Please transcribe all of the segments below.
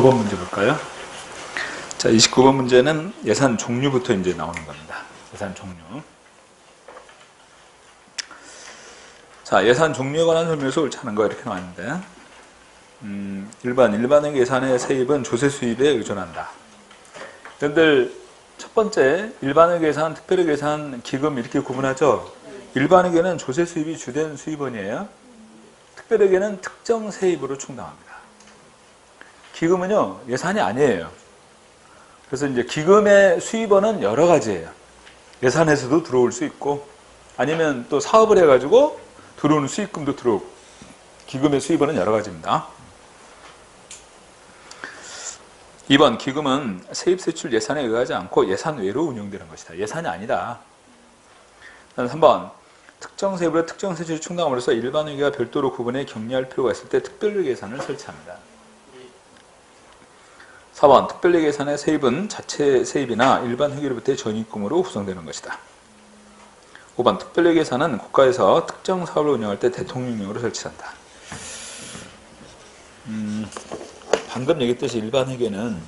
29번 문제 볼까요? 자, 29번 문제는 예산 종류부터 이제 나오는 겁니다. 예산 종류. 자, 예산 종류에 관한 설명서 옳지 않은 거 이렇게 나왔는데, 일반의 예산의 세입은 조세 수입에 의존한다. 여러분들, 첫 번째, 일반의 예산, 특별의 예산, 기금 이렇게 구분하죠? 일반에게는 조세 수입이 주된 수입원이에요. 특별에게는 특정 세입으로 충당합니다. 기금은요, 예산이 아니에요. 그래서 이제 기금의 수입원은 여러 가지예요. 예산에서도 들어올 수 있고, 아니면 또 사업을 해가지고 들어오는 수익금도 들어오고, 기금의 수입원은 여러 가지입니다. 2번, 기금은 세입세출 예산에 의하지 않고 예산 외로 운영되는 것이다. 예산이 아니다. 3번, 특정 세입으로 특정 세출이 충당함으로써 일반회계와 별도로 구분해 격리할 필요가 있을 때 특별회계 예산을 설치합니다. 4번, 특별회계 예산의 세입은 자체 세입이나 일반 회계로부터의 전입금으로 구성되는 것이다. 5번, 특별회계 예산은 국가에서 특정 사업을 운영할 때 대통령령으로 설치한다. 방금 얘기했듯이 일반 회계는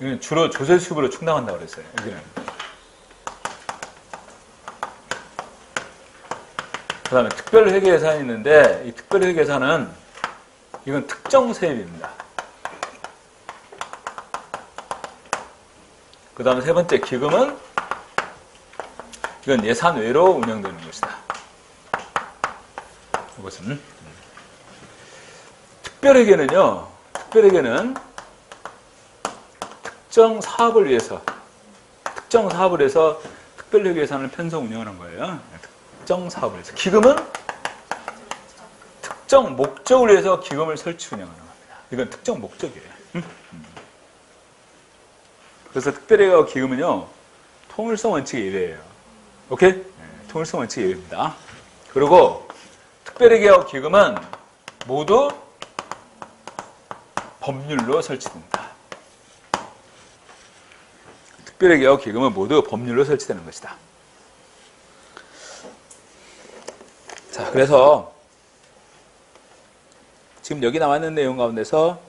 이건 주로 조세 수입으로 충당한다고 그랬어요. 여기는. 그 다음에 특별회계 예산이 있는데, 이 특별회계 예산은 이건 특정 세입입니다. 그 다음에 세 번째, 기금은 이건 예산 외로 운영되는 것이다. 이것은. 특별회계는요, 특정 사업을 위해서 특별회계 예산을 편성 운영하는 거예요. 특정 사업을 위해서. 기금은 특정 목적을 위해서 기금을 설치 운영하는 겁니다. 이건 특정 목적이에요. 그래서 특별회계와 기금은요, 통일성 원칙의 예외예요. 오케이? 네, 통일성 원칙의 예외입니다. 그리고 특별회계와 기금은 모두 법률로 설치됩니다. 특별회계와 기금은 모두 법률로 설치되는 것이다. 자, 그래서 지금 여기 나와 있는 내용 가운데서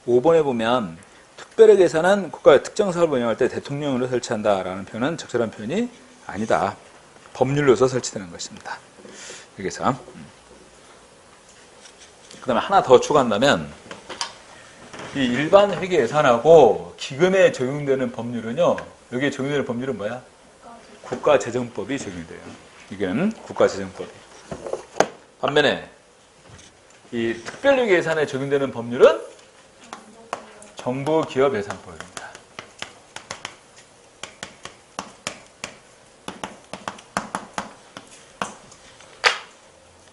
5번에 보면 특별회계 예산은 국가의 특정 사업을 운영할 때 대통령으로 설치한다라는 표현은 적절한 표현이 아니다. 법률로서 설치되는 것입니다. 여기서. 그 다음에 하나 더 추가한다면 이 일반 회계 예산하고 기금에 적용되는 법률은요, 여기에 적용되는 법률은 뭐야? 국가재정법이 적용돼요. 이건 국가재정법이. 반면에 이 특별회계 예산에 적용되는 법률은 정부기업예산법입니다.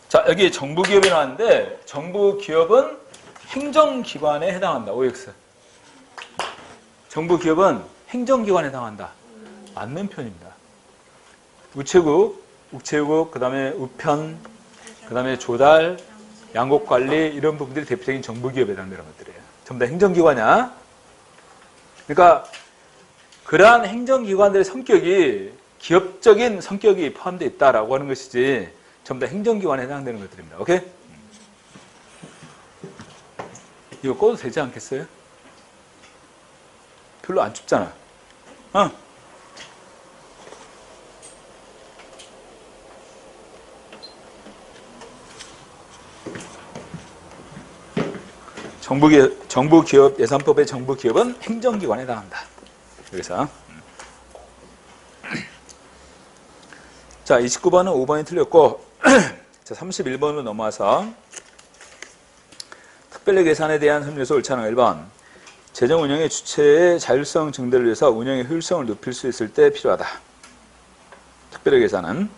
자, 여기 정부기업이 나왔는데 정부기업은 행정기관에 해당한다. OX. 정부기업은 행정기관에 해당한다. 맞는 편입니다. 우체국, 그 다음에 우편, 그 다음에 조달, 양곡관리 이런 부분들이 대표적인 정부기업에 해당되는 것들이에요. 전부 다 행정기관이야. 그러니까 그러한 행정기관들의 성격이 기업적인 성격이 포함되어 있다라고 하는 것이지 전부 다 행정기관에 해당되는 것들입니다. 오케이? 이거 꺼도 되지 않겠어요? 별로 안 춥잖아. 정부기업 예산법의 정부기업은 행정기관에 해당한다. 여기서. 자, 29번은 5번이 틀렸고, 자, 31번으로 넘어와서 특별회계 예산에 대한 설명서 옳지 않은 1번. 재정 운영의 주체의 자율성 증대를 위해서 운영의 효율성을 높일 수 있을 때 필요하다. 특별회계 예산은.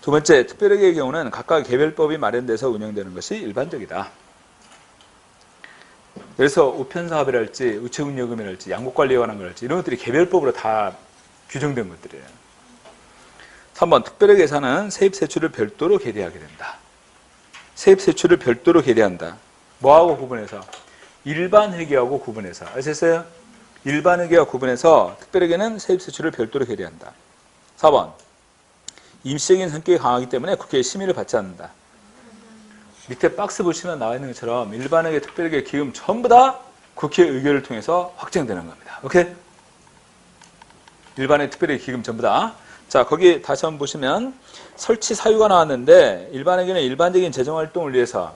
두 번째, 특별회계의 경우는 각각 개별법이 마련돼서 운영되는 것이 일반적이다. 그래서 우편사업이랄지 우체국요금이랄지 양국관리에 관한 거랄지 이런 것들이 개별법으로 다 규정된 것들이에요. 3번, 특별회계 예산은 세입세출을 별도로 계리하게 된다. 세입세출을 별도로 계리한다. 뭐하고 구분해서? 일반회계하고 구분해서. 아셨어요? 일반회계와 구분해서 특별회계는 세입세출을 별도로 계리한다. 4번, 임시적인 성격이 강하기 때문에 국회의 심의를 받지 않는다. 밑에 박스 보시면 나와 있는 것처럼 일반회계, 특별회계, 기금 전부 다 국회 의결을 통해서 확정되는 겁니다. 오케이? 일반회계, 특별회계, 기금 전부 다. 자, 거기 다시 한번 보시면 설치 사유가 나왔는데 일반회계는 일반적인 재정활동을 위해서,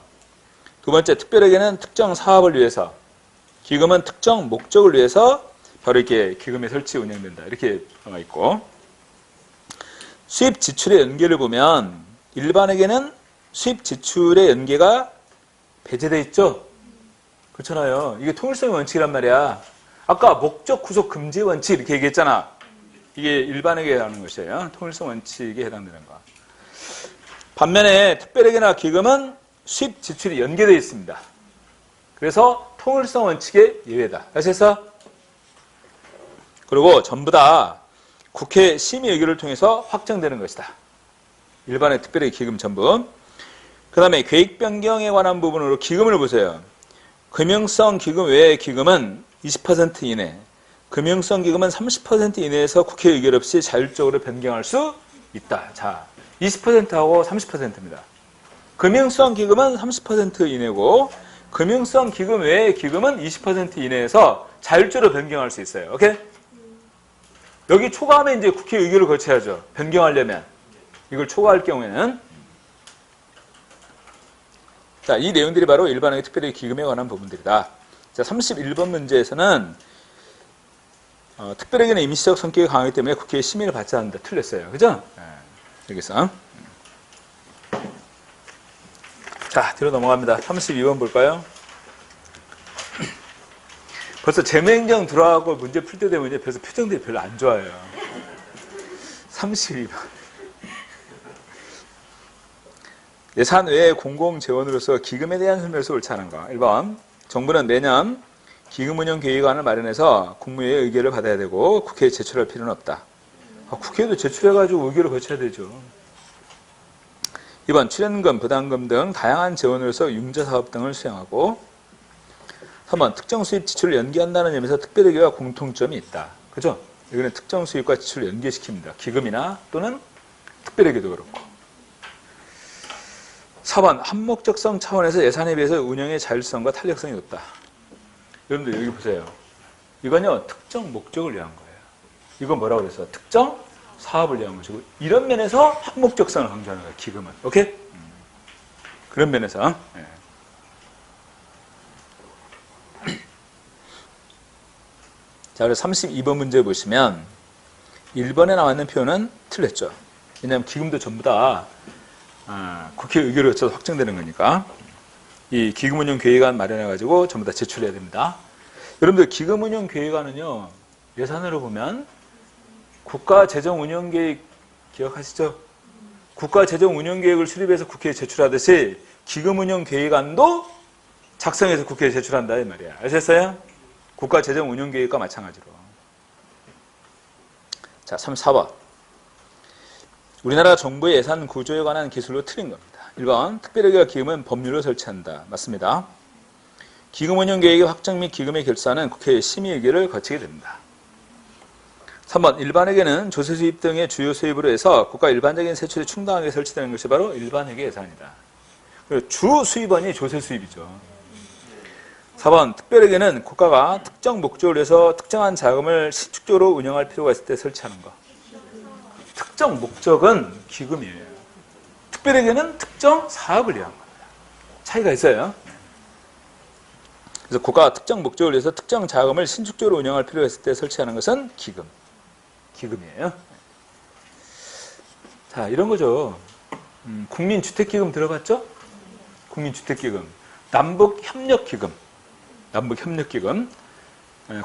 두 번째 특별회계는 특정 사업을 위해서, 기금은 특정 목적을 위해서 바로 이렇게 기금의 설치 운영된다. 이렇게 나와 있고, 수입 지출의 연계를 보면 일반회계는 수입 지출의 연계가 배제되어 있죠. 그렇잖아요. 이게 통일성의 원칙이란 말이야. 아까 목적 구속 금지 원칙 이렇게 얘기했잖아. 이게 일반회계에 해당하는 것이에요. 통일성 원칙에 해당되는 거. 반면에 특별회계나 기금은 수입 지출이 연계되어 있습니다. 그래서 통일성 원칙의 예외다. 그래서 그리고 전부 다 국회 심의 의결을 통해서 확정되는 것이다. 일반회, 특별회계, 기금 전부. 그 다음에 계획 변경에 관한 부분으로 기금을 보세요. 금융성 기금 외의 기금은 20% 이내, 금융성 기금은 30% 이내에서 국회 의결 없이 자율적으로 변경할 수 있다. 자, 20%하고 30%입니다. 금융성 기금은 30% 이내고 금융성 기금 외의 기금은 20% 이내에서 자율적으로 변경할 수 있어요. 오케이? 여기 초과하면 이제 국회 의결을 거쳐야죠. 변경하려면. 이걸 초과할 경우에는. 자, 이 내용들이 바로 일반회계, 특별회계, 기금에 관한 부분들이다. 자, 31번 문제에서는 특별회계는 임시적 성격이 강하기 때문에 국회의 심의를 받지 않는다. 틀렸어요. 그죠? 네. 여기서. 자, 뒤로 넘어갑니다. 32번 볼까요? 벌써 재무행정 들어가고 문제 풀 때 되면 이제 벌써 표정들이 별로 안 좋아요. 32번. 예산 외의 공공재원으로서 기금에 대한 설명에서 옳지 않은가. 1번. 정부는 매년 기금운용계획안을 마련해서 국무회의 의결을 받아야 되고 국회에 제출할 필요는 없다. 국회에도 제출해가지고 의결을 거쳐야 되죠. 2번. 출연금, 부담금 등 다양한 재원으로서 융자사업 등을 수행하고 3번. 특정 수입 지출을 연계한다는 점에서 특별회계와 공통점이 있다. 그죠? 여기는 특정 수입과 지출을 연계시킵니다. 기금이나 또는 특별회계도 그렇고. 4번. 한목적성 차원에서 예산에 비해서 운영의 자율성과 탄력성이 높다. 여러분들 여기 보세요. 이건요, 특정 목적을 위한 거예요. 이건 뭐라고 그랬어? 특정 사업을 위한 것이고, 이런 면에서 한목적성을 강조하는 거예요, 기금은. 오케이? 그런 면에서. 네. 자, 그래서 32번 문제 보시면 1번에 나와 있는 표현은 틀렸죠. 왜냐하면 기금도 전부 다 국회 의결을 거쳐서 확정되는 거니까. 이 기금운용계획안 마련해가지고 전부 다 제출해야 됩니다. 여러분들 기금운용계획안은요, 예산으로 보면 국가재정운용계획 기억하시죠? 국가재정운용계획을 수립해서 국회에 제출하듯이 기금운용계획안도 작성해서 국회에 제출한다 이 말이야. 아셨어요? 국가재정운용계획과 마찬가지로. 자, 34번. 우리나라 정부의 예산 구조에 관한 기술로 틀린 겁니다. 1번. 특별회계와 기금은 법률로 설치한다. 맞습니다. 기금운용계획의 확정 및 기금의 결산은 국회의 심의의결을 거치게 됩니다. 3번. 일반회계는 조세수입 등의 주요 수입으로 해서 국가 일반적인 세출이 충당하게 설치되는 것이 바로 일반회계 예산이다. 그리고 주 수입원이 조세수입이죠. 4번. 특별회계는 국가가 특정 목적을 위해서 특정한 자금을 신축적으로 운영할 필요가 있을 때 설치하는 것. 특정 목적은 기금이에요. 특별회계는 특정 사업을 위한 겁니다. 차이가 있어요. 그래서 국가가 특정 목적을 위해서 특정 자금을 신축적으로 운영할 필요가 있을 때 설치하는 것은 기금이에요. 자, 이런 거죠. 국민주택기금 들어봤죠? 국민주택기금, 남북협력기금,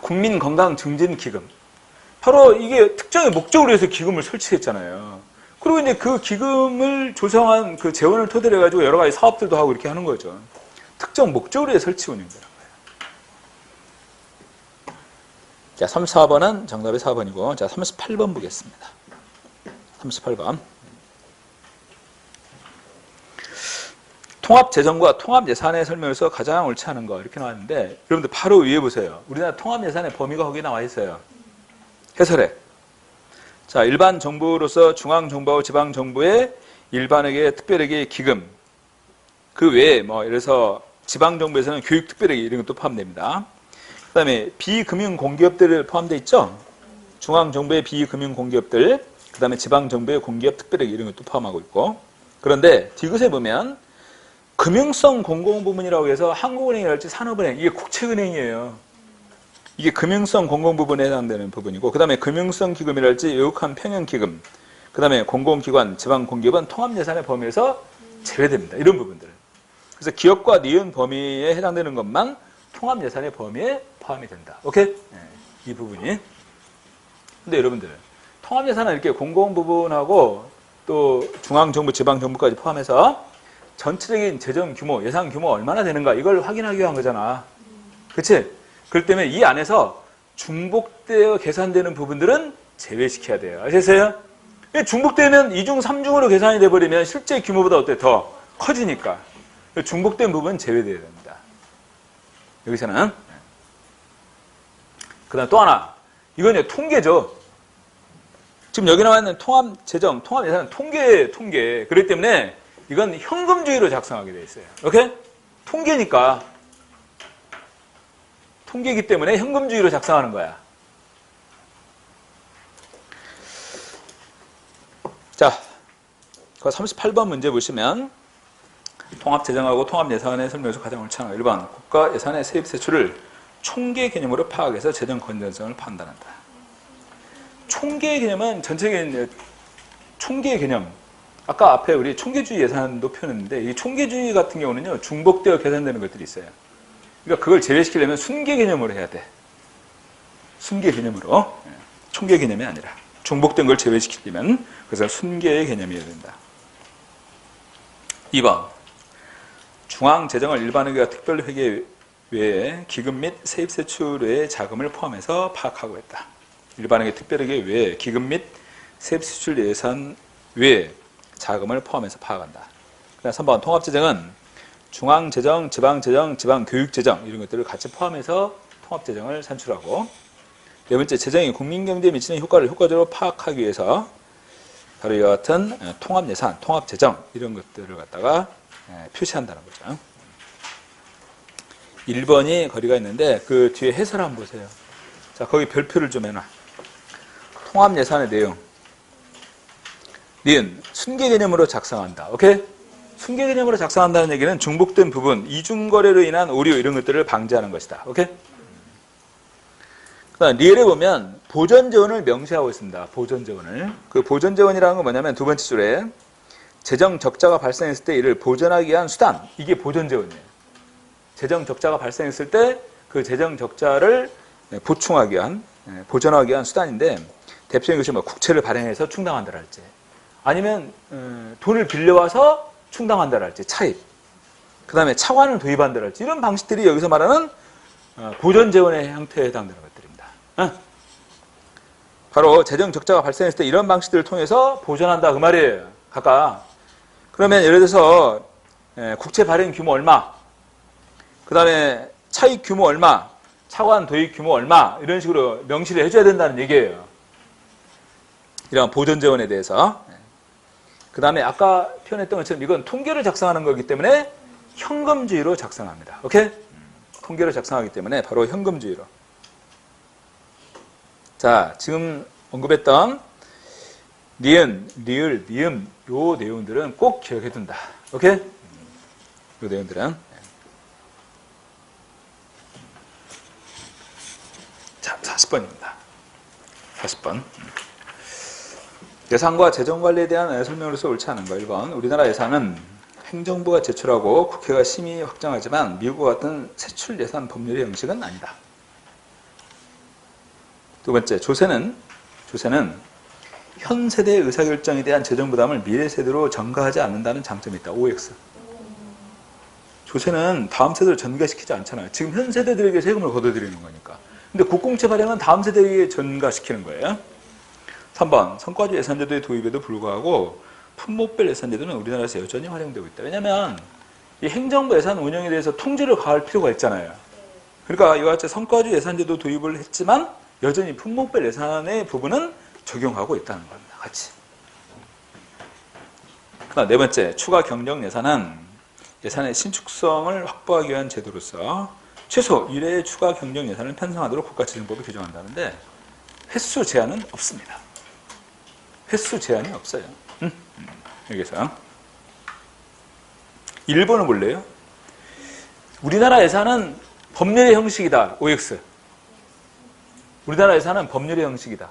국민건강증진기금. 바로 이게 특정의 목적을 위해서 기금을 설치했잖아요. 그리고 이제 그 기금을 조성한 그 재원을 토대로 해가지고 여러 가지 사업들도 하고 이렇게 하는 거죠. 특정 목적을 위해 설치 운영되는 거예요. 자, 34번은 정답이 4번이고, 자, 38번 보겠습니다. 38번. 통합재정과 통합예산의 설명에서 가장 옳지 않은 거 이렇게 나왔는데, 여러분들 바로 위에 보세요. 우리나라 통합예산의 범위가 거기 나와 있어요. 해설에 자, 일반 정부로서 중앙정부하고 지방정부의 일반에게 특별하게 기금, 그 외에 뭐 이래서 지방정부에서는 교육특별회계 이런 것도 포함됩니다. 그 다음에 비금융공기업들 포함되어 있죠. 중앙정부의 비금융공기업들, 그 다음에 지방정부의 공기업 특별회계 이런 것도 포함하고 있고. 그런데 디귿에 보면 금융성 공공부문이라고 해서 한국은행이랄지 산업은행, 이게 국책은행이에요. 이게 금융성 공공부문에 해당되는 부분이고, 그 다음에 금융성 기금이랄지 외국한 평형기금, 그 다음에 공공기관, 지방공기업은 통합예산의 범위에서 제외됩니다. 이런 부분들. 그래서 기업과 니은 범위에 해당되는 것만 통합예산의 범위에 포함이 된다. 오케이? 네, 이 부분이. 근데 여러분들, 통합예산은 이렇게 공공부문하고 또 중앙정부, 지방정부까지 포함해서 전체적인 재정 규모, 예산 규모 얼마나 되는가 이걸 확인하기 위한 거잖아. 그치? 그렇기 때문에 이 안에서 중복되어 계산되는 부분들은 제외시켜야 돼요. 아셨어요? 중복되면 2중, 3중으로 계산이 돼버리면 실제 규모보다 어때? 더 커지니까. 중복된 부분은 제외되어야 됩니다. 여기서는. 그 다음 또 하나. 이건 이제 통계죠. 지금 여기 나와 있는 통합재정, 통합예산은 통계. 그렇기 때문에 이건 현금주의로 작성하게 되어 있어요. 오케이? 통계니까. 통계이기 때문에 현금주의로 작성하는 거야. 자, 38번 문제 보시면 통합재정하고 통합예산의 설명에서 가장 옳지 않아. 1번, 국가 예산의 세입 세출을 총계 개념으로 파악해서 재정 건전성을 판단한다. 총계 개념은 전체적인 총계 개념. 아까 앞에 우리 총계주의 예산도 표현했는데 이 총계주의 같은 경우는요, 중복되어 계산되는 것들이 있어요. 그러니까 그걸 제외시키려면 순계 개념으로 해야 돼. 순계 개념으로. 총계 개념이 아니라. 중복된 걸 제외시키려면 그래서 순계의 개념이어야 된다. 2번. 중앙재정을 일반회계와 특별회계 외에 기금 및 세입세출 외의 자금을 포함해서 파악하고 있다. 일반회계 특별회계 외에 기금 및 세입세출 예산 외에 자금을 포함해서 파악한다. 3번. 통합재정은 중앙재정, 지방재정, 지방교육재정 이런 것들을 같이 포함해서 통합재정을 산출하고, 네 번째, 재정이 국민경제에 미치는 효과를 효과적으로 파악하기 위해서 바로 이와 같은 통합예산, 통합재정 이런 것들을 갖다가 표시한다는 거죠. 1번이 거리가 있는데 그 뒤에 해설 한번 보세요. 자, 거기 별표를 좀 해놔. 통합예산의 내용. 니은 순계 개념으로 작성한다. 오케이? 순계 개념으로 작성한다는 얘기는 중복된 부분, 이중거래로 인한 오류 이런 것들을 방지하는 것이다. 오케이? 그다음 리을에 보면 보전재원을 명시하고 있습니다. 보전재원을. 그 보전재원이라는 건 뭐냐면 두 번째 줄에 재정 적자가 발생했을 때 이를 보전하기 위한 수단. 이게 보전재원이에요. 재정 적자가 발생했을 때 그 재정 적자를 보충하기 위한, 보전하기 위한 수단인데 대표적인 것이 뭐 국채를 발행해서 충당한다랄지 아니면 돈을 빌려와서 충당한다랄지 차입. 그 다음에 차관을 도입한다랄지 이런 방식들이 여기서 말하는 보전재원의 형태에 해당되는 것들입니다. 바로 재정 적자가 발생했을 때 이런 방식들을 통해서 보전한다 그 말이에요. 각각. 그러면 예를 들어서 국채 발행 규모 얼마, 그 다음에 차입 규모 얼마, 차관 도입 규모 얼마 이런 식으로 명시를 해줘야 된다는 얘기예요. 이런 보전재원에 대해서. 그 다음에 아까 표현했던 것처럼 이건 통계를 작성하는 거기 때문에 현금주의로 작성합니다. 오케이? 통계를 작성하기 때문에 바로 현금주의로. 자, 지금 언급했던 니은, 리을, 미음 요 내용들은 꼭 기억해 둔다. 오케이? 요 내용들은. 자, 40번입니다. 40번. 예산과 재정관리에 대한 설명으로서 옳지 않은 거. 1번. 우리나라 예산은 행정부가 제출하고 국회가 심의 확정하지만 미국과 같은 세출 예산 법률의 형식은 아니다. 두 번째. 조세는 현 세대의 의사결정에 대한 재정 부담을 미래 세대로 전가하지 않는다는 장점이 있다. OX. 조세는 다음 세대로 전가시키지 않잖아요. 지금 현 세대들에게 세금을 걷어들이는 거니까. 근데 국공채 발행은 다음 세대에게 전가시키는 거예요. 3번. 성과주 예산제도의 도입에도 불구하고 품목별 예산제도는 우리나라에서 여전히 활용되고 있다. 왜냐하면 이 행정부 예산 운영에 대해서 통제를 가할 필요가 있잖아요. 그러니까 이와 같이 성과주 예산제도 도입을 했지만 여전히 품목별 예산의 부분은 적용하고 있다는 겁니다. 같이. 그다음 네 번째, 추가 경정 예산은 예산의 신축성을 확보하기 위한 제도로서 최소 1회의 추가 경정 예산을 편성하도록 국가재정법이 규정한다는데 횟수 제한은 없습니다. 횟수 제한이 없어요. 여기서 1번은 뭘래요? 우리나라 예산은 법률의 형식이다. OX. 우리나라 예산은 법률의 형식이다.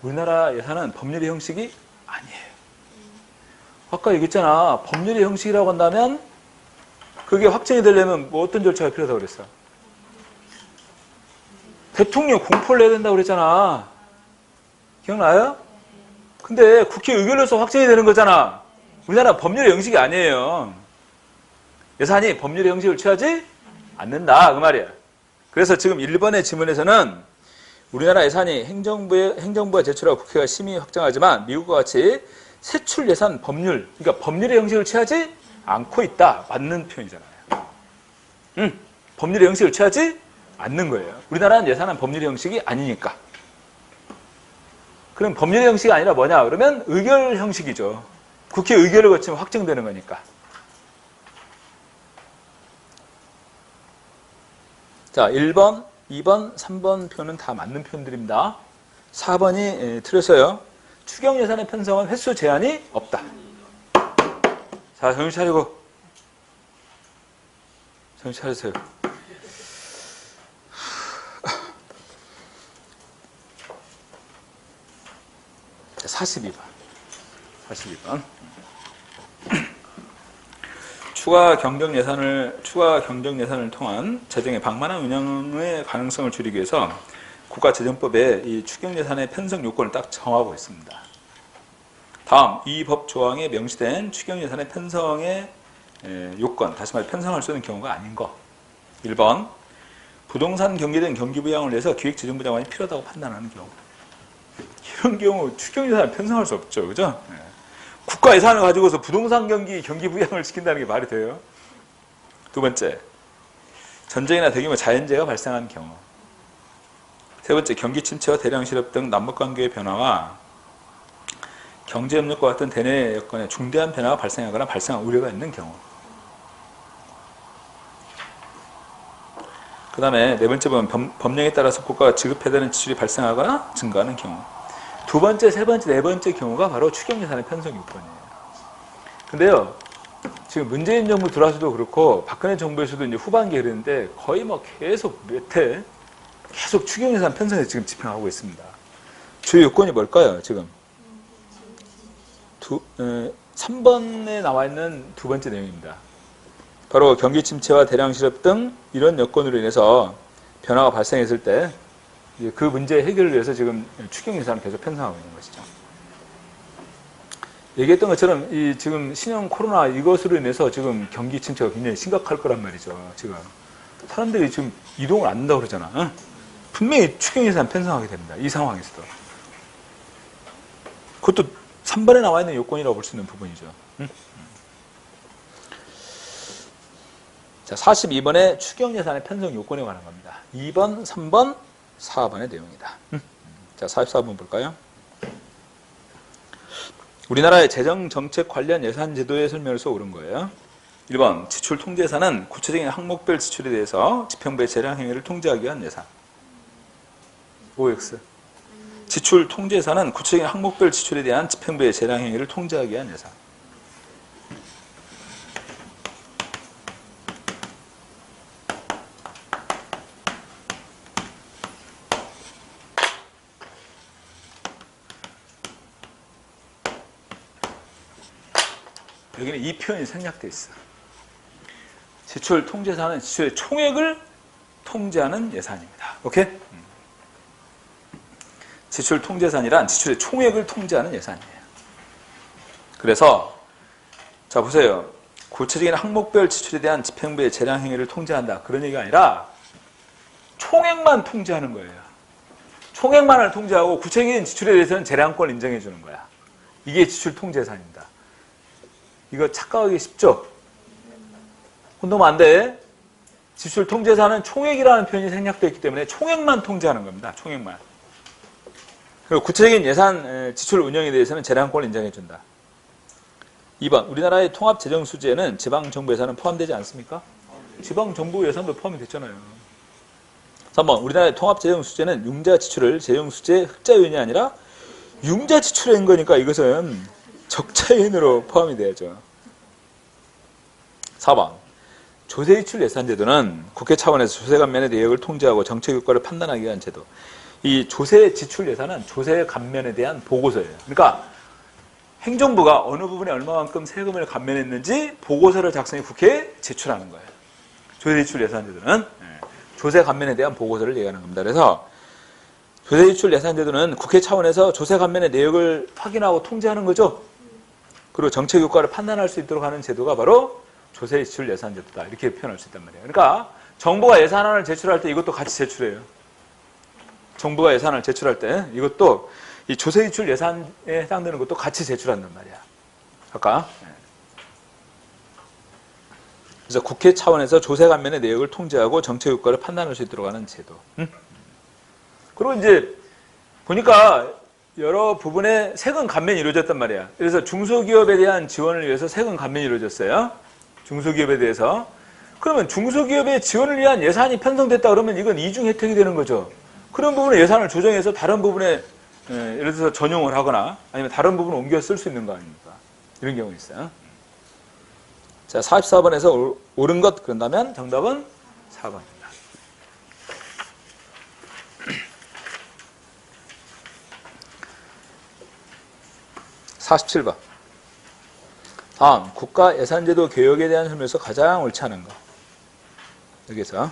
우리나라 예산은 법률의 형식이 아니에요. 아까 얘기했잖아. 법률의 형식이라고 한다면 그게 확정이 되려면 뭐 어떤 절차가 필요하다고 그랬어? 대통령 공포를 내야 된다고 그랬잖아. 기억나요? 근데 국회 의결로서 확정이 되는 거잖아. 우리나라 법률의 형식이 아니에요. 예산이 법률의 형식을 취하지 않는다. 그 말이야. 그래서 지금 1번의 지문에서는 우리나라 예산이 행정부가 제출하고 국회가 심의 확정하지만 미국과 같이 세출 예산 법률, 그러니까 법률의 형식을 취하지 않고 있다. 맞는 표현이잖아요. 법률의 형식을 취하지 않는 거예요. 우리나라는 예산은 법률의 형식이 아니니까. 그럼 법률의 형식이 아니라 뭐냐? 그러면 의결 형식이죠. 국회 의결을 거치면 확정되는 거니까. 자, 1번, 2번, 3번 표는 다 맞는 표현들입니다. 4번이 틀렸어요. 추경 예산의 편성은 횟수 제한이 없다. 자, 정신 차리고. 정신 차리세요. 자, 42번. 42번. 추가 경정 예산을 통한 재정의 방만한 운영의 가능성을 줄이기 위해서 국가재정법에 이 추경 예산의 편성 요건을 딱 정하고 있습니다. 다음 이 법 조항에 명시된 추경 예산의 편성의 요건, 다시 말해 편성할 수 있는 경우가 아닌 거. 1번, 부동산 경기 등 경기 부양을 위해서 기획재정부 장관이 필요하다고 판단하는 경우. 이런 경우 추경 예산을 편성할 수 없죠, 그죠? 국가 예산을 가지고서 부동산 경기 부양을 시킨다는 게 말이 돼요? 두 번째, 전쟁이나 대규모 자연재해가 발생한 경우. 세 번째, 경기 침체와 대량 실업 등 남북관계의 변화와 경제협력과 같은 대내 여건에 중대한 변화가 발생하거나 발생할 우려가 있는 경우. 그 다음에 네 번째 보면 법령에 따라서 국가가 지급해야 되는 지출이 발생하거나 증가하는 경우. 두 번째, 세 번째, 네 번째 경우가 바로 추경 예산의 편성 요건이에요. 근데요, 지금 문재인 정부 들어와서도 그렇고 박근혜 정부에서도 이제 후반기에 그랬는데 거의 뭐 계속 몇 해 계속 추경 예산 편성에 지금 집행하고 있습니다. 주요 요건이 뭘까요, 지금? 3번에 나와 있는 두 번째 내용입니다. 바로 경기 침체와 대량 실업 등 이런 여건으로 인해서 변화가 발생했을 때 그 문제 해결을 위해서 지금 추경 예산을 계속 편성하고 있는 것이죠. 얘기했던 것처럼 이 지금 신형 코로나 이것으로 인해서 지금 경기 침체가 굉장히 심각할 거란 말이죠. 지금 사람들이 지금 이동을 안 한다고 그러잖아. 응? 분명히 추경 예산 편성하게 됩니다. 이 상황에서도. 그것도 3번에 나와 있는 요건이라고 볼 수 있는 부분이죠. 응? 자, 42번에 추경 예산의 편성 요건에 관한 겁니다. 2번, 3번, 4번의 내용이다. 자, 44번 볼까요? 우리나라의 재정정책 관련 예산 제도의 설명에서 옳은 거예요. 1번, 지출 통제 예산은 구체적인 항목별 지출에 대해서 집행부의 재량 행위를 통제하기 위한 예산. OX. 지출 통제 예산은 구체적인 항목별 지출에 대한 집행부의 재량 행위를 통제하기 위한 예산. 여기는 이 표현이 생략되어 있어. 지출 통제사는 지출의 총액을 통제하는 예산입니다. 오케이? 지출 통제산이란 지출의 총액을 통제하는 예산이에요. 그래서 자 보세요. 구체적인 항목별 지출에 대한 집행부의 재량 행위를 통제한다. 그런 얘기가 아니라 총액만 통제하는 거예요. 총액만을 통제하고 구체적인 지출에 대해서는 재량권을 인정해 주는 거야. 이게 지출 통제산입니다. 이거 착각하기 쉽죠? 혼동하면 안 돼. 지출 통제사는 총액이라는 표현이 생략되어 있기 때문에 총액만 통제하는 겁니다. 총액만. 그리고 구체적인 예산 지출 운영에 대해서는 재량권을 인정해준다. 2번, 우리나라의 통합재정수지에는 지방정부 예산은 포함되지 않습니까? 지방정부 예산도 포함이 됐잖아요. 3번, 우리나라의 통합재정수지에는 융자지출을 재정수지의 흑자요인이 아니라 융자지출인 거니까 이것은 적자요인으로 포함이 돼야죠. 4번, 조세지출 예산제도는 국회 차원에서 조세감면의 내역을 통제하고 정책효과를 판단하기 위한 제도. 이 조세지출 예산은 조세감면에 대한 보고서예요. 그러니까 행정부가 어느 부분에 얼마만큼 세금을 감면했는지 보고서를 작성해 국회에 제출하는 거예요. 조세지출 예산제도는 조세 감면에 대한 보고서를 얘기하는 겁니다. 그래서 조세지출 예산제도는 국회 차원에서 조세 감면의 내역을 확인하고 통제하는 거죠. 그리고 정책 효과를 판단할 수 있도록 하는 제도가 바로 조세지출 예산제도다. 이렇게 표현할 수 있단 말이에요. 그러니까 정부가 예산안을 제출할 때 이것도 같이 제출해요. 정부가 예산을 제출할 때 이것도 이 조세지출 예산에 해당되는 것도 같이 제출한단 말이야. 아까. 그래서 국회 차원에서 조세 감면의 내역을 통제하고 정책 효과를 판단할 수 있도록 하는 제도. 그리고 이제 보니까 여러 부분에 세금 감면이 이루어졌단 말이야. 그래서 중소기업에 대한 지원을 위해서 세금 감면이 이루어졌어요. 중소기업에 대해서. 그러면 중소기업의 지원을 위한 예산이 편성됐다 그러면 이건 이중 혜택이 되는 거죠. 그런 부분에 예산을 조정해서 다른 부분에 예를 들어서 전용을 하거나 아니면 다른 부분을 옮겨 쓸 수 있는 거 아닙니까? 이런 경우 있어요. 자, 44번에서 옳은 것 그런다면 정답은 4번입니다. 47번. 다음, 국가 예산제도 개혁에 대한 설명에서 가장 옳지 않은 거. 여기서.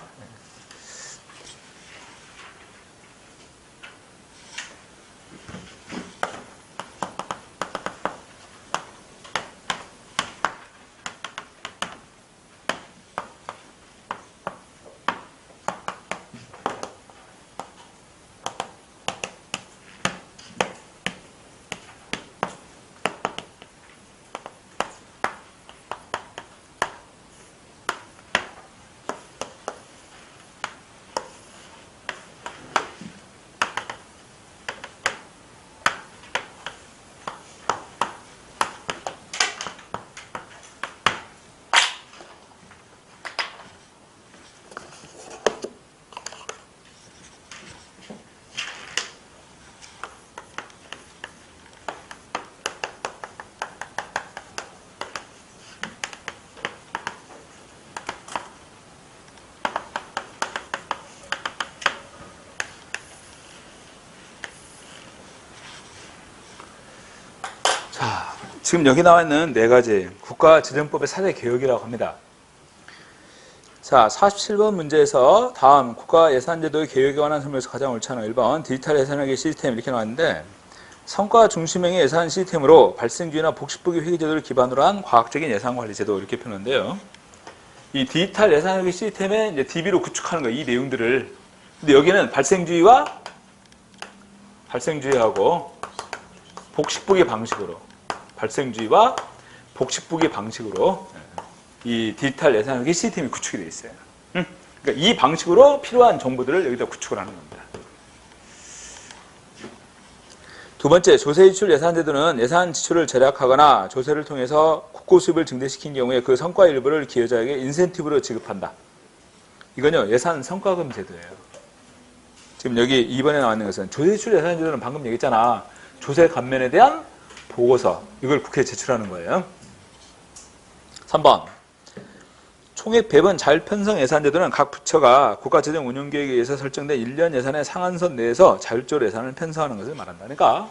자, 지금 여기 나와 있는 네 가지 국가재정법의 4대 개혁이라고 합니다. 자, 47번 문제에서 다음 국가예산제도의 개혁에 관한 설명에서 가장 옳지 않은 1번 디지털 예산회계 시스템 이렇게 나왔는데 성과 중심형의 예산 시스템으로 발생주의나 복식부기 회계제도를 기반으로 한 과학적인 예산관리제도 이렇게 표현하는데요. 이 디지털 예산회계 시스템에 이제 DB로 구축하는 거예요. 이 내용들을. 근데 여기는 발생주의하고 복식부기 방식으로 발생주의와 복식부기 방식으로 이 디지털 예산회계 시스템이 구축이 되어 있어요. 그러니까 이 방식으로 필요한 정보들을 여기다 구축을 하는 겁니다. 두 번째, 조세지출 예산제도는 예산 지출을 절약하거나 조세를 통해서 국고 수입을 증대시킨 경우에 그 성과 일부를 기여자에게 인센티브로 지급한다. 이건요, 예산 성과금 제도예요. 지금 여기 2번에 나와 있는 것은 조세지출 예산제도는 방금 얘기했잖아. 조세 감면에 대한 보고서, 이걸 국회에 제출하는 거예요. 3번. 총액 배분 자율편성 예산제도는 각 부처가 국가재정 운영계획에 의해서 설정된 1년 예산의 상한선 내에서 자율적으로 예산을 편성하는 것을 말한다. 그러니까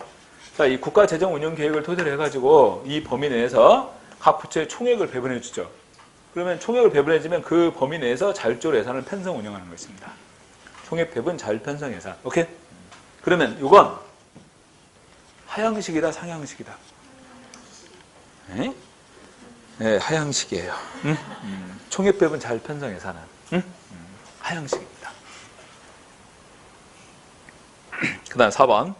이 국가재정 운영계획을 토대로 해가지고 이 범위 내에서 각 부처의 총액을 배분해 주죠. 그러면 총액을 배분해 주면 그 범위 내에서 자율적으로 예산을 편성 운영하는 것입니다. 총액 배분 자율편성 예산. 오케이? 그러면 이건 하향식이다, 상향식이다? 네, 하향식이에요. 총액 배분 자율편성 예산은 하향식입니다. 그 다음 4번.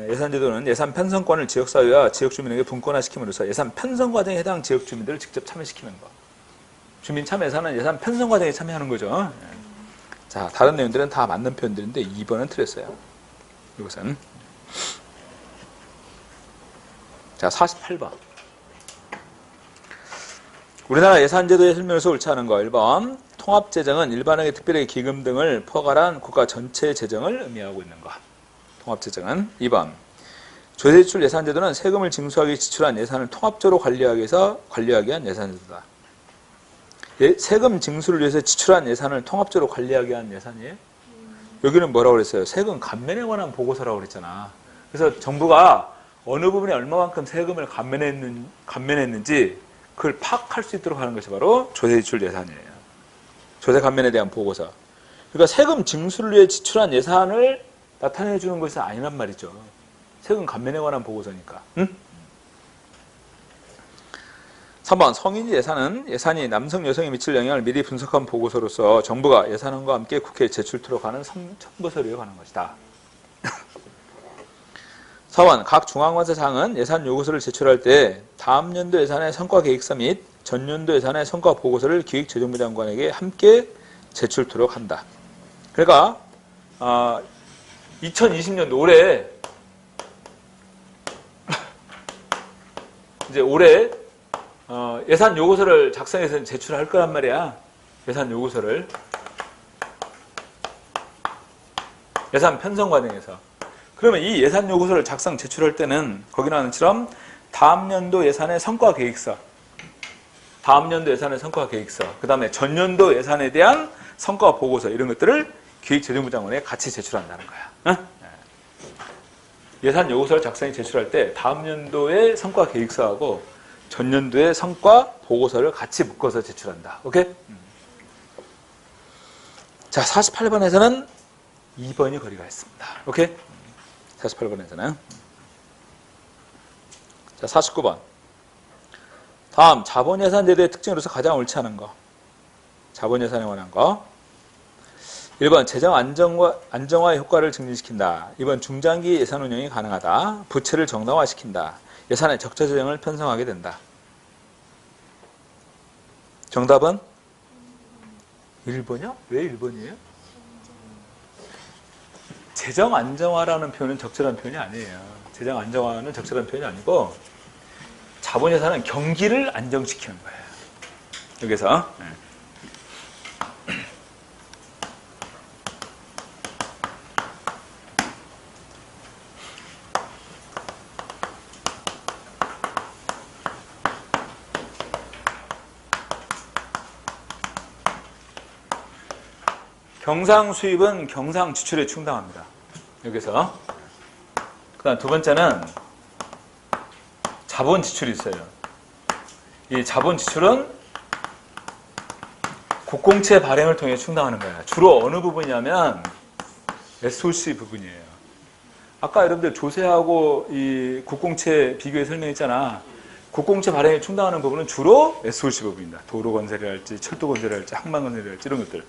예산제도는 예산 편성권을 지역사회와 지역주민에게 분권화시킴으로써 예산 편성 과정에 해당 지역주민들을 직접 참여시키는 것. 주민참여 예산은 예산 편성 과정에 참여하는 거죠. 자, 다른 내용들은 다 맞는 표현들인데 2번은 틀렸어요. 이것은. 자, 48번. 우리나라 예산제도의 설명에서 옳지 않은 거. 1번. 통합재정은 일반회계, 특별회계, 기금 등을 포괄한 국가 전체 재정을 의미하고 있는 거. 통합재정은. 2번. 조세지출 예산제도는 세금을 징수하기 위해 지출한 예산을 통합적으로 관리하기 위한 예산제도다. 세금 징수를 위해서 지출한 예산을 통합적으로 관리하기 위한 예산이에요? 여기는 뭐라고 그랬어요? 세금 감면에 관한 보고서라고 그랬잖아. 그래서 정부가 어느 부분에 얼마만큼 세금을 감면했는지 그걸 파악할 수 있도록 하는 것이 바로 조세지출 예산이에요. 조세 감면에 대한 보고서. 그러니까 세금 징수를 위해 지출한 예산을 나타내 주는 것이 아니란 말이죠. 세금 감면에 관한 보고서니까. 응? 3번. 성인지 예산이 남성, 여성에 미칠 영향을 미리 분석한 보고서로서 정부가 예산안과 함께 국회에 제출토록 하는 첨부서류에 관한 것이다. 4번. 각 중앙관세상은 예산 요구서를 제출할 때 다음 연도 예산의 성과 계획서 및 전년도 예산의 성과 보고서를 기획재정부 장관에게 함께 제출토록 한다. 그러니까 2020년도 올해 예산 요구서를 작성해서 제출할 거란 말이야. 예산 요구서를. 예산 편성 과정에서. 그러면 이 예산 요구서를 제출할 때는 거기 나오는 것처럼 다음 연도 예산의 성과 계획서, 그 다음에 전년도 예산에 대한 성과 보고서 이런 것들을 기획재정부 장관에 같이 제출한다는 거야. 응? 예산 요구서를 작성해 제출할 때 다음 연도의 성과 계획서하고 전년도의 성과 보고서를 같이 묶어서 제출한다. 오케이? 자, 48번에서는 2번이 거리가 있습니다. 오케이? 48번에서는. 자, 49번. 다음, 자본예산 제도의 특징으로서 가장 옳지 않은 거. 자본예산에 관한 거. 1번, 재정 안정화의 효과를 증진시킨다. 2번, 중장기 예산 운영이 가능하다. 부채를 정당화시킨다. 예산의 적자 재정을 편성하게 된다. 정답은? 1번이요? 왜 1번이에요? 재정 안정화라는 표현은 적절한 표현이 아니에요. 재정 안정화는 적절한 표현이 아니고 자본 예산은 경기를 안정시키는 거예요. 여기서. 경상 수입은 경상 지출에 충당합니다. 여기서. 그 다음 두 번째는 자본 지출이 있어요. 이 자본 지출은 국공채 발행을 통해 충당하는 거예요. 주로 어느 부분이냐면 SOC 부분이에요. 아까 여러분들 조세하고 이 국공채 비교해 설명했잖아. 국공채 발행에 충당하는 부분은 주로 SOC 부분입니다. 도로 건설이랄지 철도 건설이랄지 항만 건설이랄지 이런 것들.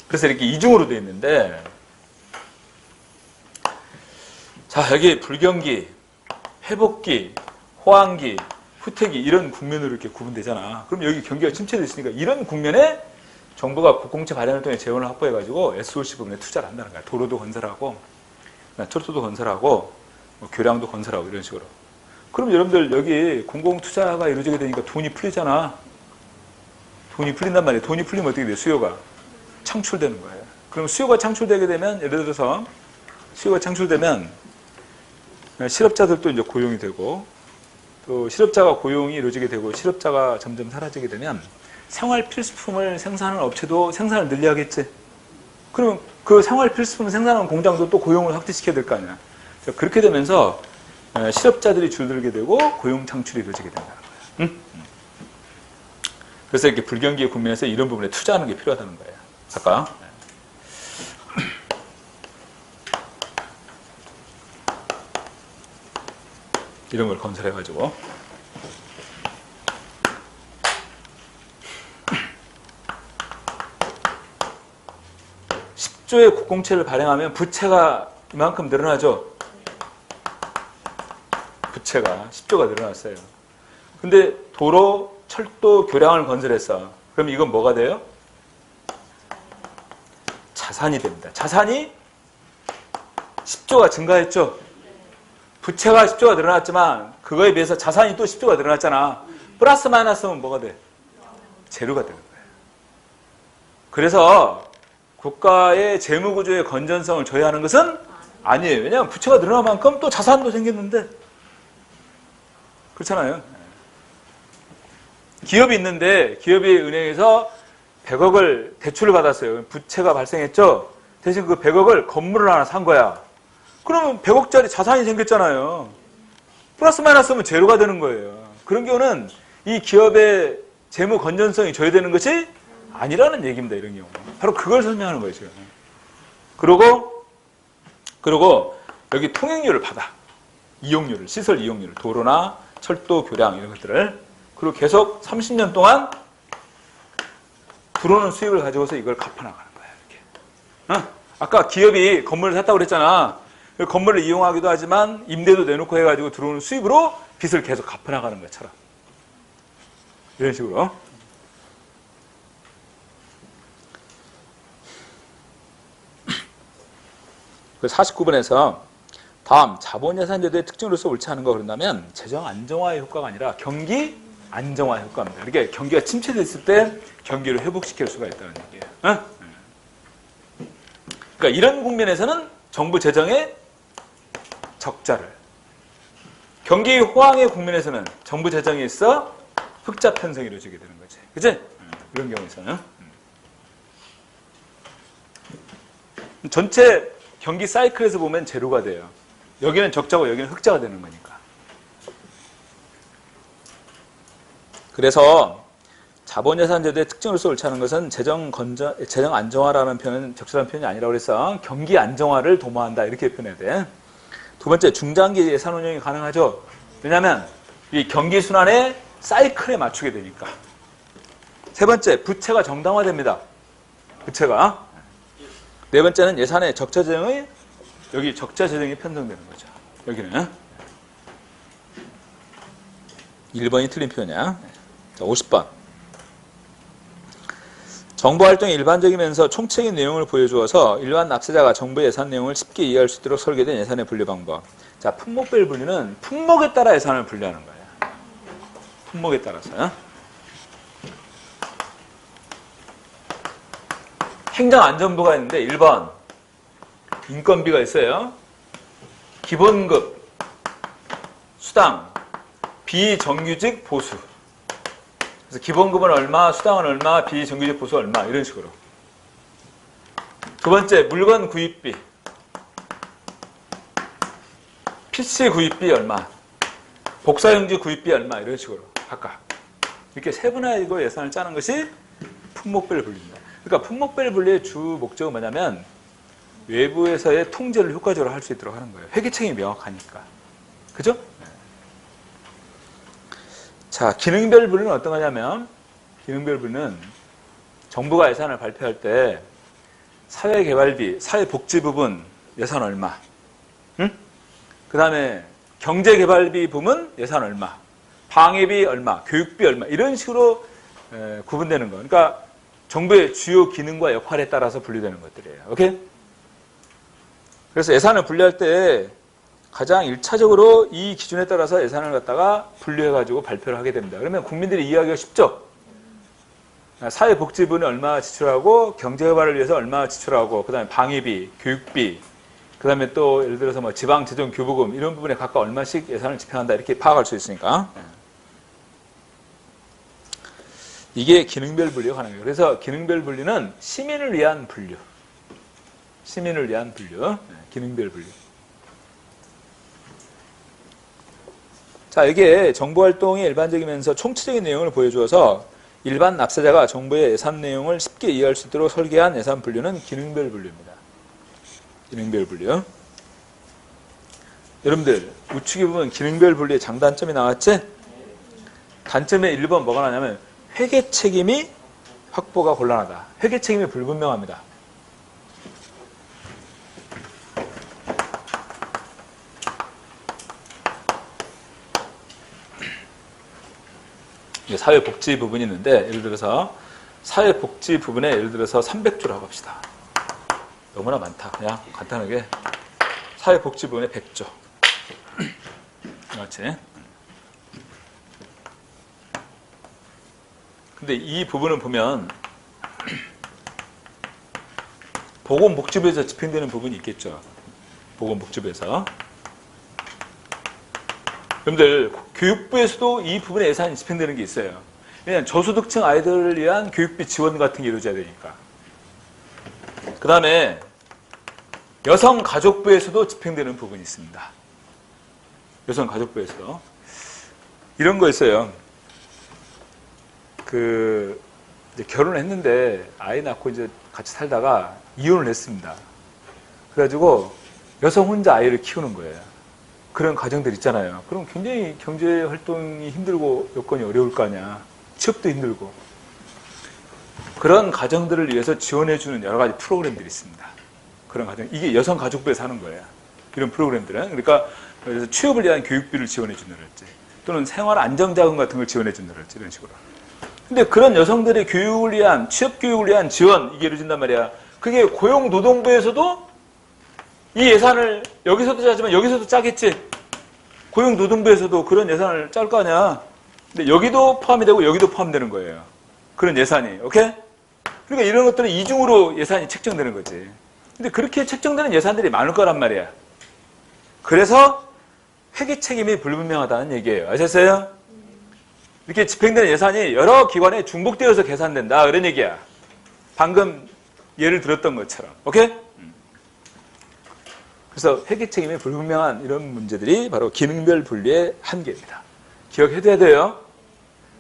그래서 이렇게 이중으로 되어 있는데, 자, 여기 불경기, 회복기, 호황기, 후퇴기 이런 국면으로 이렇게 구분되잖아. 그럼 여기 경기가 침체되어 있으니까 이런 국면에 정부가 국공채 발행을 통해 재원을 확보해가지고 SOC 부분에 투자를 한다는 거야. 도로도 건설하고, 철도도 건설하고, 교량도 건설하고 이런 식으로. 그럼 여러분들 여기 공공투자가 이루어지게 되니까 돈이 풀리잖아. 돈이 풀린단 말이에요. 돈이 풀리면 어떻게 돼요? 수요가 창출되는 거예요. 그럼 수요가 창출되게 되면, 예를 들어서 수요가 창출되면 실업자들도 이제 고용이 되고, 또 실업자가 고용이 이루어지게 되고 실업자가 점점 사라지게 되면 생활 필수품을 생산하는 업체도 생산을 늘려야겠지. 그러면 그 생활 필수품 생산하는 공장도 또 고용을 확대시켜야 될 거 아니야. 그렇게 되면서 실업자들이 줄들게 되고 고용 창출이 이루어지게 된다는 거야. 응? 그래서 이렇게 불경기의 국면에서 이런 부분에 투자하는 게 필요하다는 거예요. 아까. 이런 걸 건설해가지고. (10조의) 국공채를 발행하면 부채가 이만큼 늘어나죠. 부채가 10조가 늘어났어요. 근데 도로, 철도, 교량을 건설했어. 그럼 이건 뭐가 돼요? 자산이 됩니다. 자산이 10조가 증가했죠. 부채가 10조가 늘어났지만 그거에 비해서 자산이 또 10조가 늘어났잖아. 플러스 마이너스면 뭐가 돼? 제로가 되는 거예요. 그래서 국가의 재무구조의 건전성을 저해하는 것은 아니에요. 왜냐하면 부채가 늘어난 만큼 또 자산도 생겼는데. 그렇잖아요. 기업이 있는데 기업이 은행에서 100억을 대출을 받았어요. 부채가 발생했죠. 대신 그 100억을 건물을 하나 산 거야. 그러면 100억짜리 자산이 생겼잖아요. 플러스 마이너스면 제로가 되는 거예요. 그런 경우는 이 기업의 재무 건전성이 저해되는 것이 아니라는 얘기입니다. 이런 경우. 바로 그걸 설명하는 거예요. 지금. 그리고 여기 통행료를 받아. 이용료를, 시설 이용료를. 도로나 철도, 교량 이런 것들을. 그리고 계속 30년 동안 들어오는 수입을 가지고서 이걸 갚아나가는 거야. 이렇게. 아까 기업이 건물을 샀다고 그랬잖아. 건물을 이용하기도 하지만 임대도 내놓고 해가지고 들어오는 수입으로 빚을 계속 갚아나가는 것처럼. 이런 식으로. 그 49번에서 다음 자본예산제도의 특징으로서 옳지 않은 거 그런다면 재정 안정화의 효과가 아니라 경기 안정화 효과입니다. 이렇게 경기가 침체됐을 때 경기를 회복시킬 수가 있다는 얘기예요. 그러니까 이런 국면에서는 정부 재정의 적자를, 경기 호황의 국면에서는 정부 재정이 있어 흑자 편성이 이루어지게 되는 거지. 그치? 이런 경우에서는. 전체 경기 사이클에서 보면 제로가 돼요. 여기는 적자고 여기는 흑자가 되는 거니까. 그래서 자본예산제도의 특징으로서 옳지 않은 것은 재정 안정화라는 표현은 적절한 표현이 아니라고 그래서 경기 안정화를 도모한다 이렇게 표현해야 돼. 두 번째, 중장기 예산 운영이 가능하죠. 왜냐하면 이 경기 순환의 사이클에 맞추게 되니까. 세 번째, 부채가 정당화됩니다. 부채가. 네 번째는 예산의 적자 재정의 여기 적자 재정이 편성되는 거죠. 여기는 1번이 틀린 표현이야. 자, 50번. 정부 활동이 일반적이면서 총체적인 내용을 보여주어서 일반 납세자가 정부의 예산 내용을 쉽게 이해할 수 있도록 설계된 예산의 분류 방법. 자, 품목별 분류는 품목에 따라 예산을 분류하는 거예요. 품목에 따라서. 행정안전부가 있는데 1번 인건비가 있어요. 기본급, 수당, 비정규직 보수. 그래서 기본급은 얼마, 수당은 얼마, 비정규직 보수 얼마 이런 식으로. 두 번째, 물건 구입비, PC 구입비 얼마, 복사용지 구입비 얼마 이런 식으로 각각 이렇게 세분화해서 예산을 짜는 것이 품목별 분류입니다. 그러니까 품목별 분류의 주 목적은 뭐냐면 외부에서의 통제를 효과적으로 할 수 있도록 하는 거예요. 회계책임이 명확하니까. 그죠? 자, 기능별 분류는 어떤 거냐면 기능별 분류는 정부가 예산을 발표할 때 사회개발비, 사회복지 부분 예산 얼마, 그 다음에 경제개발비 부문 예산 얼마, 방위비 얼마, 교육비 얼마 이런 식으로 구분되는 거. 그러니까 정부의 주요 기능과 역할에 따라서 분류되는 것들이에요. 오케이? 그래서 예산을 분류할 때 가장 1차적으로 이 기준에 따라서 예산을 갖다가 분류해가지고 발표를 하게 됩니다. 그러면 국민들이 이해하기가 쉽죠? 사회복지부는 얼마 지출하고 경제개발을 위해서 얼마 지출하고 그 다음에 방위비, 교육비 그 다음에 또 예를 들어서 뭐 지방재정교부금 이런 부분에 각각 얼마씩 예산을 집행한다 이렇게 파악할 수 있으니까 이게 기능별 분류가 가능해요. 그래서 기능별 분류는 시민을 위한 분류. 시민을 위한 분류. 기능별 분류. 자, 이게 정부활동이 일반적이면서 총체적인 내용을 보여주어서 일반 납세자가 정부의 예산 내용을 쉽게 이해할 수 있도록 설계한 예산 분류는 기능별 분류입니다. 기능별 분류. 여러분들, 우측에 보면 기능별 분류의 장단점이 나왔지? 단점의 1번 뭐가 나냐면 회계 책임이 확보가 곤란하다. 회계 책임이 불분명합니다. 사회복지 부분이 있는데 예를 들어서 사회복지 부분에 예를 들어서 300조라고 합시다. 너무나 많다. 그냥 간단하게 사회복지부에 100조. 맞지? 근데 이 부분을 보면 보건복지부에서 집행되는 부분이 있겠죠. 보건복지부에서. 여러분들 교육부에서도 이 부분에 예산이 집행되는 게 있어요. 왜냐하면 저소득층 아이들을 위한 교육비 지원 같은 게 이루어져야 되니까. 그 다음에 여성가족부에서도 집행되는 부분이 있습니다. 여성가족부에서도. 이런 거 있어요. 이제 결혼을 했는데 아이 낳고 이제 같이 살다가 이혼을 했습니다. 그래가지고 여성 혼자 아이를 키우는 거예요. 그런 가정들 있잖아요. 그럼 굉장히 경제 활동이 힘들고 여건이 어려울 거 아니야. 취업도 힘들고. 그런 가정들을 위해서 지원해주는 여러 가지 프로그램들이 있습니다. 그런 가정. 이게 여성가족부에서 하는 거예요. 이런 프로그램들은. 그러니까 그래서 취업을 위한 교육비를 지원해준다랄지 또는 생활 안정자금 같은 걸 지원해준다랄지 이런 식으로. 근데 그런 여성들의 교육을 위한, 취업 교육을 위한 지원, 이게 이루어진단 말이야. 그게 고용노동부에서도 이 예산을 여기서도 짜지만 여기서도 짜겠지. 고용노동부에서도 그런 예산을 짤 거 아니야. 근데 여기도 포함이 되고 여기도 포함되는 거예요. 그런 예산이. 오케이? 그러니까 이런 것들은 이중으로 예산이 책정되는 거지. 근데 그렇게 책정되는 예산들이 많을 거란 말이야. 그래서 회계 책임이 불분명하다는 얘기예요. 아셨어요? 이렇게 집행되는 예산이 여러 기관에 중복되어서 계산된다. 이런 얘기야. 방금 예를 들었던 것처럼. 오케이? 그래서 회계 책임이 불분명한 이런 문제들이 바로 기능별 분리의 한계입니다. 기억해둬야 돼요.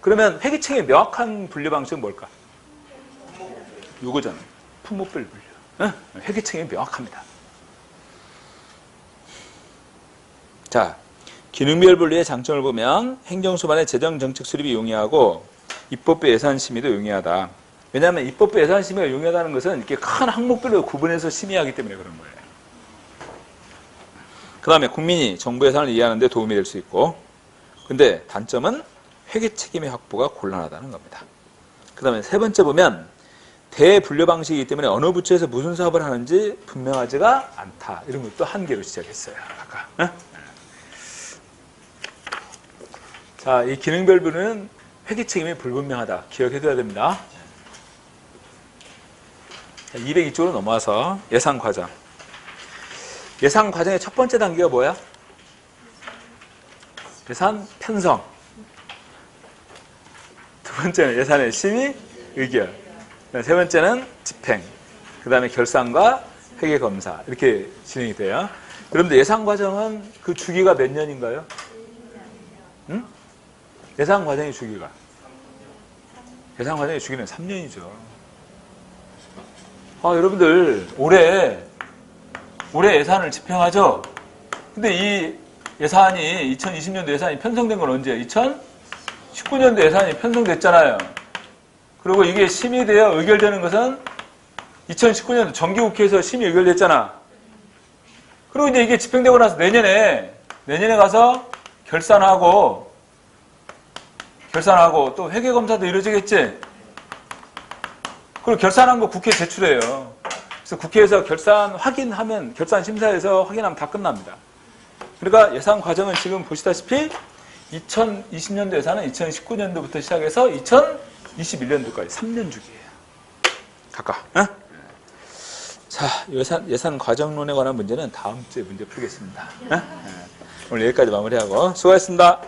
그러면 회계 책임의 명확한 분류 방식은 뭘까? 요거잖아. 품목별 분류. 응? 회계 책임이 명확합니다. 자, 기능별 분리의 장점을 보면 행정수반의 재정정책 수립이 용이하고 입법부 예산심의도 용이하다. 왜냐하면 입법부 예산심의가 용이하다는 것은 이렇게 큰 항목별로 구분해서 심의하기 때문에 그런 거예요. 그 다음에 국민이 정부 예산을 이해하는 데 도움이 될 수 있고, 근데 단점은 회계 책임의 확보가 곤란하다는 겁니다. 그 다음에 세 번째 보면 대분류 방식이기 때문에 어느 부처에서 무슨 사업을 하는지 분명하지가 않다. 이런 것도 한계로 시작했어요. 아까. 응? 자, 이 기능별 분류는 회계 책임이 불분명하다. 기억해둬야 됩니다. 202쪽으로 넘어와서 예산 과정. 예산 과정의 첫 번째 단계가 뭐야? 예산 편성. 두 번째는 예산의 심의, 의결. 세 번째는 집행. 그 다음에 결산과 회계 검사. 이렇게 진행이 돼요. 그런데 예산 과정은 그 주기가 몇 년인가요? 응? 예산 과정의 주기가. 예산 과정의 주기는 3년이죠. 여러분들 올해 예산을 집행하죠. 근데 이 예산이 2020년도 예산이 편성된 건 언제예요? 2019년도 예산이 편성됐잖아요. 그리고 이게 심의되어 의결되는 것은 2019년도 정기국회에서 심의 의결됐잖아. 그리고 이제 이게 집행되고 나서 내년에 가서 결산하고 또 회계검사도 이루어지겠지. 그리고 결산한 거 국회에 제출해요. 그래서 국회에서 결산 확인하면, 결산 심사에서 확인하면 다 끝납니다. 그러니까 예산 과정은 지금 보시다시피 2020년도 예산은 2019년도부터 시작해서 2021년도까지 3년 주기예요. 각각. 어? 자, 예산 과정론에 관한 문제는 다음 주에 문제 풀겠습니다. 오늘 여기까지 마무리하고 수고하셨습니다.